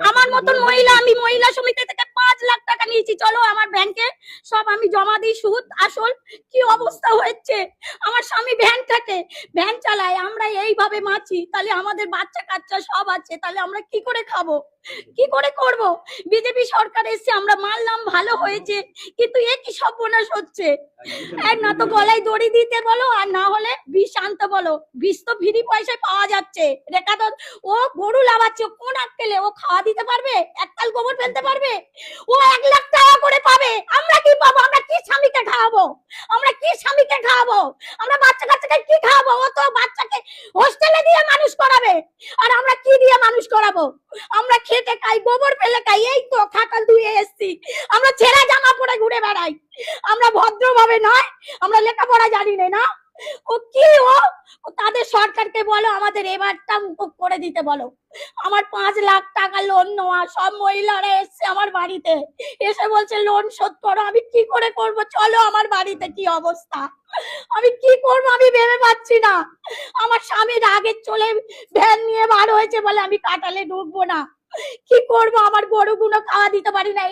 আমার মতন মহিলা, আমি মহিলা সমিতি থেকে 5 লাখ টাকা নিয়েছি, চলো আমার ব্যাংকে সব আমি জমা দিই, সুদ আসল। কি অবস্থা হচ্ছে, আমার স্বামী ভ্যান চালায়, আমরা এইভাবে মাছি, তাহলে আমাদের বাচ্চা কাচ্চা সব আছে, তাহলে আমরা কি করে খাবো, কি করে করব? বিজেপি সরকার এসে আমরা মানলাম ভালো হয়েছে, কিন্তু এ কি সর্বনাশ হচ্ছে। না তো গলায় দড়ি দিতে বলো, আর না হলে বিষ আনতে বলো। বিষ তো ফ্রি পয়সায় পাওয়া যাচ্ছে। রেখা তো ও গরু লাগাচ্ছে, কোন আক্কেলে ও খাওয়া দিতে পারবে, এককাল গোবর ফেলতে পারবে? ও 1 লাখ টাকা করে পাবে, আমরা কি পাবো? আমরা কি স্বামীকে খাওয়াবো? আমরা কি স্বামীকে খাওয়াবো? আমরা বাচ্চা কাচ্চাকে কি খাওয়াবো? ও তো বাচ্চাকে হোস্টেলে দিয়ে মানুষ করাবে, আর আমরা কি দিয়ে মানুষ করাবো? আমরা খেটে খাই, গোবর ফেলে খাই, এই তো খাটাল ধুয়ে এসছি, আমরা ছেঁড়া জামা পরে ঘুরে বেড়াই, আমরা ভদ্রভাবে নয়, আমরা লেখাপড়া জানি না। ও কি ও তাদের সরকারকে বলো আমাদের এবারটা মুকুব করে দিতে বলো। আমার 5 লাখ টাকা লোন নেওয়া, সব মহিলারা এসছে আমার বাড়িতে, এসে বলছে লোন শোধ করো। আমি কি করে করব? চলো আমার বাড়িতে, কি অবস্থা, আমি কি করব আমি ভেবে পাচ্ছি না। আমার স্বামী রাগে চলে ভ্যান নিয়ে বার হয়েছে বলে আমি কাটালে ঢুকবো না। কি করব, আমার গরুগুলো খাওয়া দিতে পারি না,